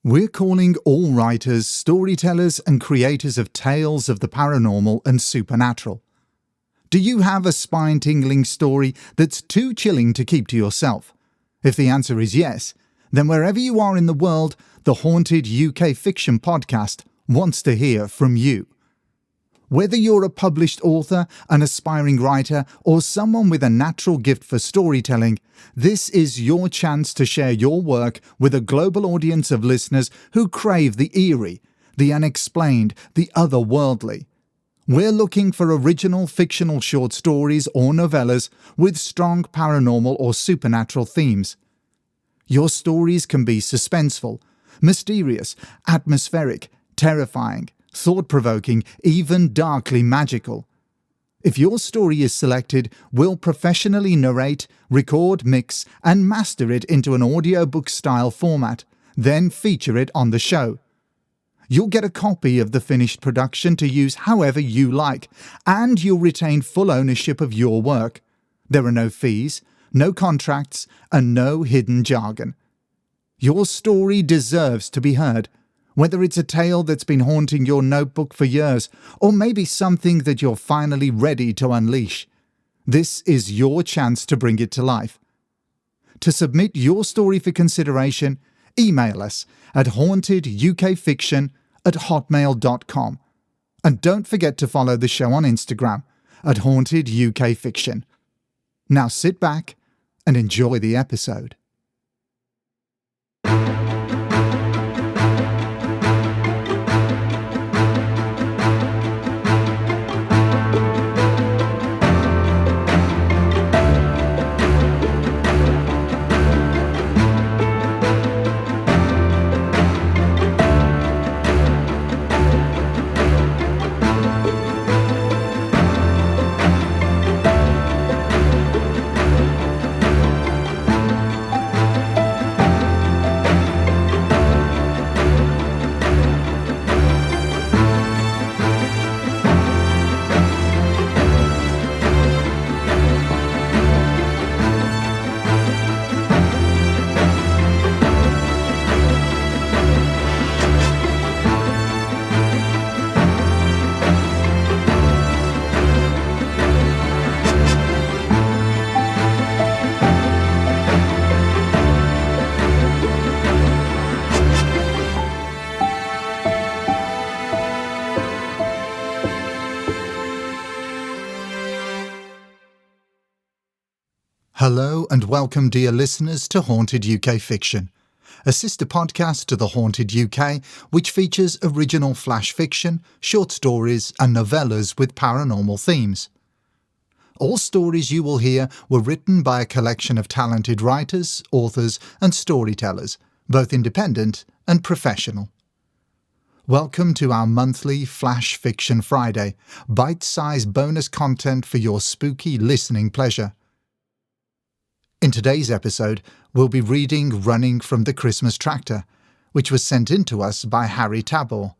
We're calling all writers, storytellers, and creators of tales of the paranormal and supernatural. Do you have a spine-tingling story that's too chilling to keep to yourself? If the answer is yes, then wherever you are in the world, the Haunted UK Fiction Podcast wants to hear from you. Whether you're a published author, an aspiring writer, or someone with a natural gift for storytelling, this is your chance to share your work with a global audience of listeners who crave the eerie, the unexplained, the otherworldly. We're looking for original fictional short stories or novellas with strong paranormal or supernatural themes. Your stories can be suspenseful, mysterious, atmospheric, terrifying, thought-provoking, even darkly magical. If your story is selected, we'll professionally narrate, record, mix, and master it into an audiobook-style format, then feature it on the show. You'll get a copy of the finished production to use however you like, and you'll retain full ownership of your work. There are no fees, no contracts, and no hidden jargon. Your story deserves to be heard. Whether it's a tale that's been haunting your notebook for years, or maybe something that you're finally ready to unleash, this is your chance to bring it to life. To submit your story for consideration, email us at hauntedukfiction@hotmail.com. And don't forget to follow the show on Instagram at hauntedukfiction. Now sit back and enjoy the episode. Hello and welcome, dear listeners, to Haunted UK Fiction, a sister podcast to The Haunted UK, which features original flash fiction, short stories and novellas with paranormal themes. All stories you will hear were written by a collection of talented writers, authors and storytellers, both independent and professional. Welcome to our monthly Flash Fiction Friday, bite-sized bonus content for your spooky listening pleasure. In today's episode, we'll be reading Running from the Christmas Tractor, which was sent in to us by Harrie Tabor.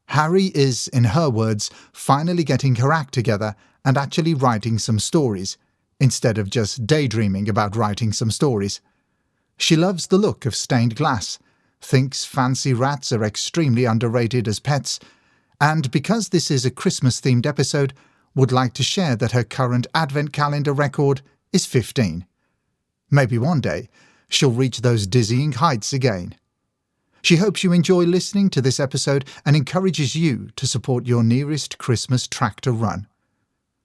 Harrie is, in her words, finally getting her act together and actually writing some stories, instead of just daydreaming about writing some stories. She loves the look of stained glass, thinks fancy rats are extremely underrated as pets, and because this is a Christmas-themed episode, would like to share that her current advent calendar record is 15. Maybe one day, she'll reach those dizzying heights again. She hopes you enjoy listening to this episode and encourages you to support your nearest Christmas tractor run.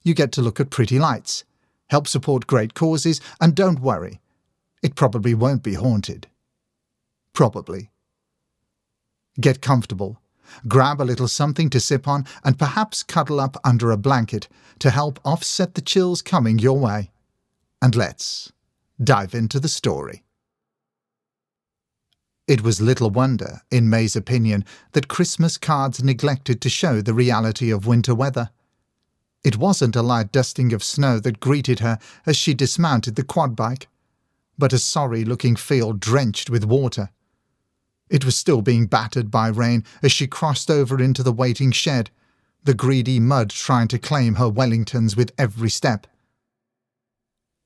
You get to look at pretty lights, help support great causes, and don't worry, it probably won't be haunted. Probably. Get comfortable, grab a little something to sip on, and perhaps cuddle up under a blanket to help offset the chills coming your way. And let's dive into the story. It was little wonder, in May's opinion, that Christmas cards neglected to show the reality of winter weather. It wasn't a light dusting of snow that greeted her as she dismounted the quad bike, but a sorry-looking field drenched with water. It was still being battered by rain as she crossed over into the waiting shed, the greedy mud trying to claim her Wellingtons with every step.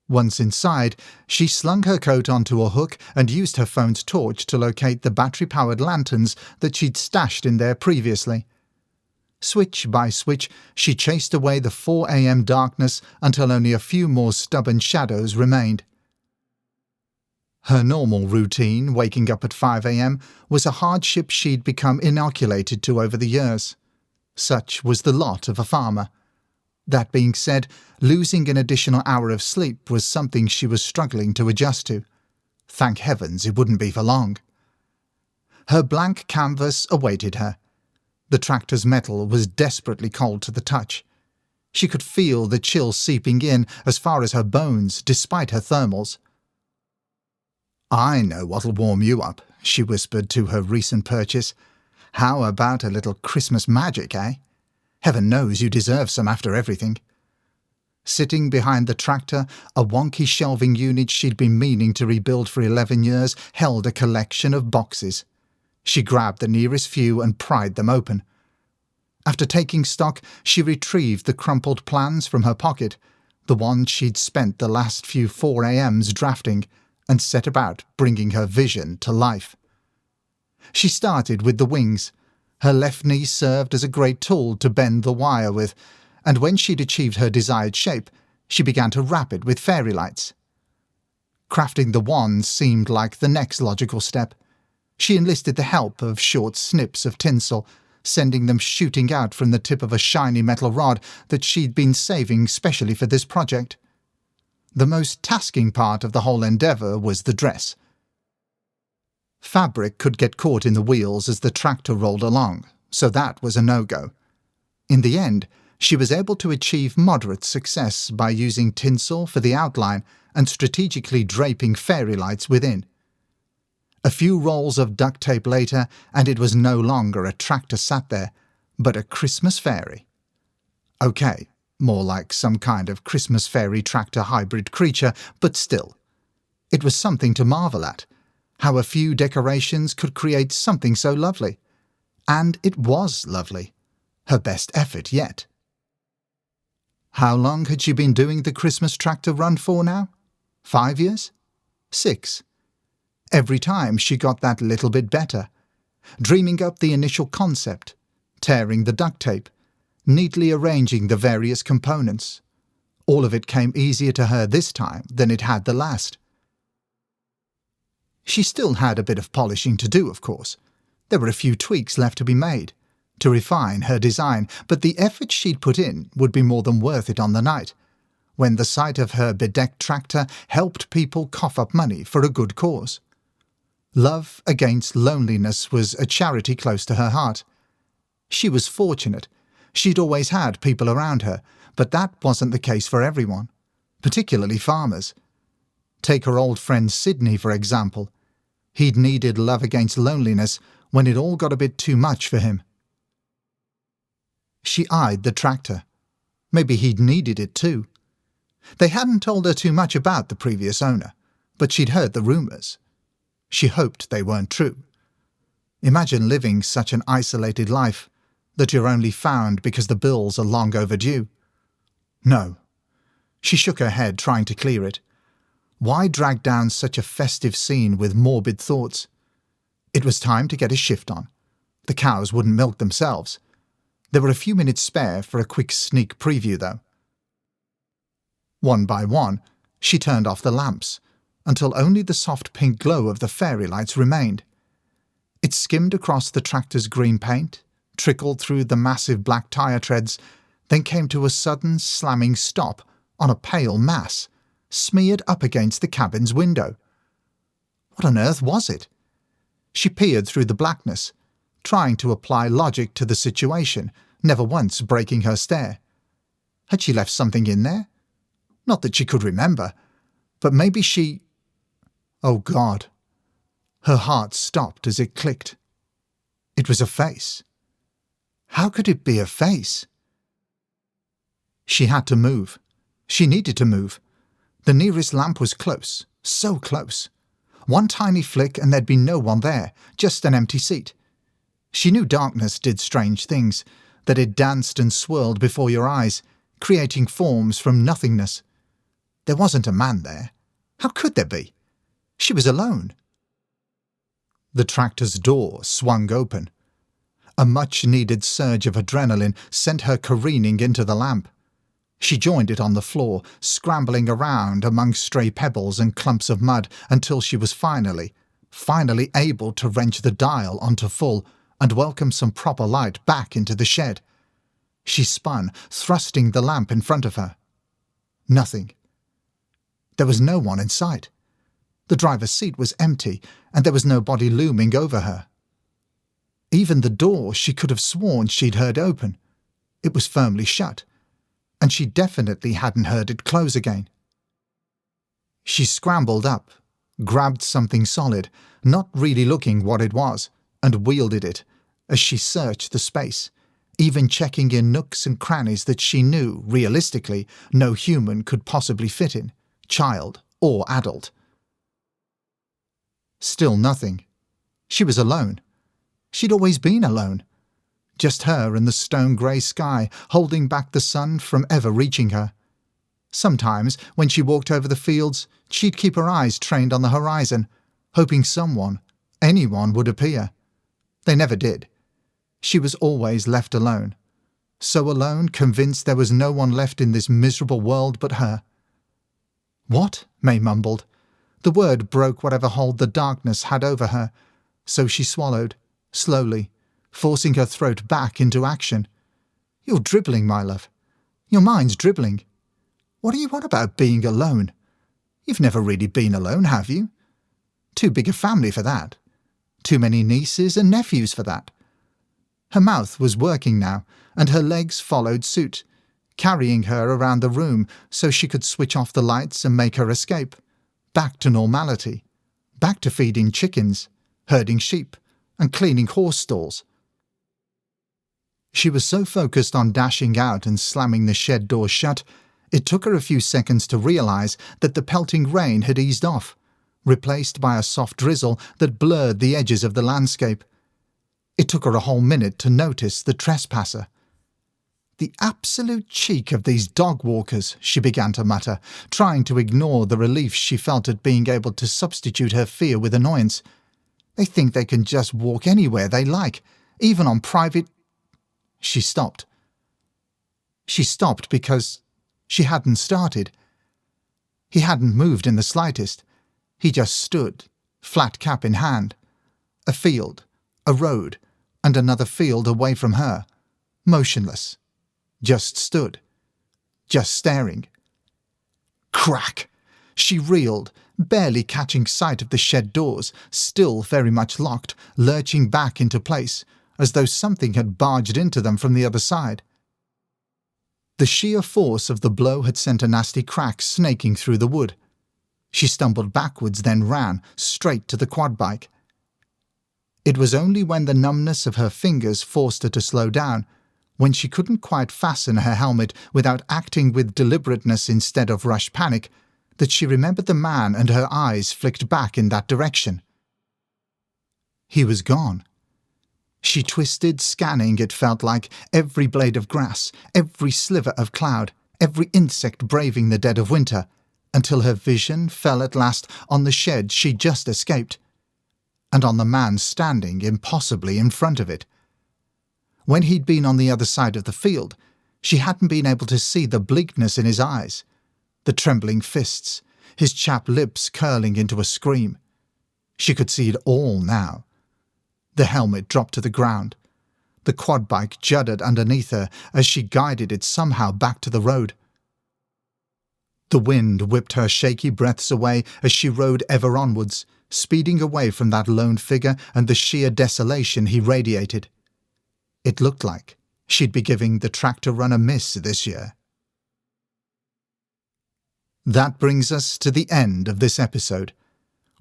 Once inside, she slung her coat onto a hook and used her phone's torch to locate the battery-powered lanterns that she'd stashed in there previously. Switch by switch, she chased away the 4 a.m. darkness until only a few more stubborn shadows remained. Her normal routine, waking up at 5 a.m., was a hardship she'd become inoculated to over the years. Such was the lot of a farmer. That being said, losing an additional hour of sleep was something she was struggling to adjust to. Thank heavens it wouldn't be for long. Her blank canvas awaited her. The tractor's metal was desperately cold to the touch. She could feel the chill seeping in as far as her bones, despite her thermals. "I know what'll warm you up," she whispered to her recent purchase. "How about a little Christmas magic, eh? Heaven knows you deserve some after everything." Sitting behind the tractor, a wonky shelving unit she'd been meaning to rebuild for 11 years held a collection of boxes. She grabbed the nearest few and pried them open. After taking stock, she retrieved the crumpled plans from her pocket, the ones she'd spent the last few 4 a.m.s drafting, and set about bringing her vision to life. She started with the wings. Her left knee served as a great tool to bend the wire with, and when she'd achieved her desired shape, she began to wrap it with fairy lights. Crafting the wands seemed like the next logical step. She enlisted the help of short snips of tinsel, sending them shooting out from the tip of a shiny metal rod that she'd been saving specially for this project. The most tasking part of the whole endeavour was the dress. Fabric could get caught in the wheels as the tractor rolled along, so that was a no-go. In the end, she was able to achieve moderate success by using tinsel for the outline and strategically draping fairy lights within. A few rolls of duct tape later, and it was no longer a tractor sat there, but a Christmas fairy. Okay, more like some kind of Christmas fairy tractor hybrid creature, but still. It was something to marvel at, how a few decorations could create something so lovely. And it was lovely. Her best effort yet. How long had she been doing the Christmas tractor run for now? 5 years? 6. Every time she got that little bit better, dreaming up the initial concept, tearing the duct tape, neatly arranging the various components. All of it came easier to her this time than it had the last. She still had a bit of polishing to do, of course. There were a few tweaks left to be made, to refine her design, but the effort she'd put in would be more than worth it on the night, when the sight of her bedecked tractor helped people cough up money for a good cause. Love Against Loneliness was a charity close to her heart. She was fortunate. She'd always had people around her, but that wasn't the case for everyone, particularly farmers. Take her old friend Sidney, for example. He'd needed love against loneliness when it all got a bit too much for him. She eyed the tractor. Maybe he'd needed it too. They hadn't told her too much about the previous owner, but she'd heard the rumours. She hoped they weren't true. Imagine living such an isolated life, that you're only found because the bills are long overdue. No. She shook her head, trying to clear it. Why drag down such a festive scene with morbid thoughts? It was time to get a shift on. The cows wouldn't milk themselves. There were a few minutes spare for a quick sneak preview, though. One by one, she turned off the lamps, until only the soft pink glow of the fairy lights remained. It skimmed across the tractor's green paint, trickled through the massive black tyre treads, then came to a sudden slamming stop on a pale mass, smeared up against the cabin's window. What on earth was it? She peered through the blackness, trying to apply logic to the situation, never once breaking her stare. Had she left something in there? Not that she could remember, but maybe she... Oh God! Her heart stopped as it clicked. It was a face. How could it be a face? She had to move. She needed to move. The nearest lamp was close, so close. One tiny flick and there'd be no one there, just an empty seat. She knew darkness did strange things, that it danced and swirled before your eyes, creating forms from nothingness. There wasn't a man there. How could there be? She was alone. The tractor's door swung open. A much-needed surge of adrenaline sent her careening into the lamp. She joined it on the floor, scrambling around among stray pebbles and clumps of mud until she was finally able to wrench the dial onto full and welcome some proper light back into the shed. She spun, thrusting the lamp in front of her. Nothing. There was no one in sight. The driver's seat was empty, and there was no body looming over her. Even the door she could have sworn she'd heard open. It was firmly shut, and she definitely hadn't heard it close again. She scrambled up, grabbed something solid, not really looking what it was, and wielded it as she searched the space, even checking in nooks and crannies that she knew, realistically, no human could possibly fit in, child or adult. Still nothing. She was alone. She'd always been alone. Just her and the stone-grey sky holding back the sun from ever reaching her. Sometimes, when she walked over the fields, she'd keep her eyes trained on the horizon, hoping someone, anyone, would appear. They never did. She was always left alone. So alone, convinced there was no one left in this miserable world but her. "What?" May mumbled. The word broke whatever hold the darkness had over her, so she swallowed, slowly, forcing her throat back into action. "You're dribbling, my love. Your mind's dribbling. What are you on about being alone? You've never really been alone, have you? Too big a family for that. Too many nieces and nephews for that." Her mouth was working now, and her legs followed suit, carrying her around the room so she could switch off the lights and make her escape. Back to normality. Back to feeding chickens, herding sheep, and cleaning horse stalls. She was so focused on dashing out and slamming the shed door shut, it took her a few seconds to realize that the pelting rain had eased off, replaced by a soft drizzle that blurred the edges of the landscape. It took her a whole minute to notice the trespasser. "The absolute cheek of these dog walkers," she began to mutter, trying to ignore the relief she felt at being able to substitute her fear with annoyance. "They think they can just walk anywhere they like, even on private—" She stopped. She stopped because she hadn't started. He hadn't moved in the slightest. He just stood, flat cap in hand. A field, a road, and another field away from her, motionless. Just stood. Just staring. Crack! She reeled, barely catching sight of the shed doors, still very much locked, lurching back into place, as though something had barged into them from the other side. The sheer force of the blow had sent a nasty crack snaking through the wood. She stumbled backwards, then ran, straight to the quad bike. It was only when the numbness of her fingers forced her to slow down, when she couldn't quite fasten her helmet without acting with deliberateness instead of rushed panic, that she remembered the man and her eyes flicked back in that direction. He was gone. She twisted, scanning, it felt like, every blade of grass, every sliver of cloud, every insect braving the dead of winter, until her vision fell at last on the shed she'd just escaped, and on the man standing impossibly in front of it. When he'd been on the other side of the field, she hadn't been able to see the bleakness in his eyes, the trembling fists, his chapped lips curling into a scream. She could see it all now. The helmet dropped to the ground. The quad bike juddered underneath her as she guided it somehow back to the road. The wind whipped her shaky breaths away as she rode ever onwards, speeding away from that lone figure and the sheer desolation he radiated. It looked like she'd be giving the tractor run a miss this year. That brings us to the end of this episode.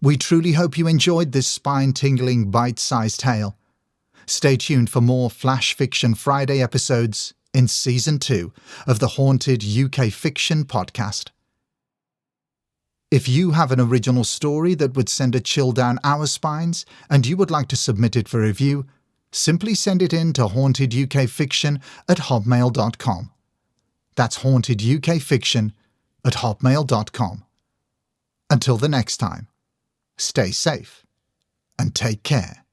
We truly hope you enjoyed this spine-tingling, bite-sized tale. Stay tuned for more Flash Fiction Friday episodes in Season 2 of the Haunted UK Fiction podcast. If you have an original story that would send a chill down our spines and you would like to submit it for review, simply send it in to hauntedukfiction@hotmail.com. That's hauntedukfiction, hotmail.com. Until the next time, stay safe and take care.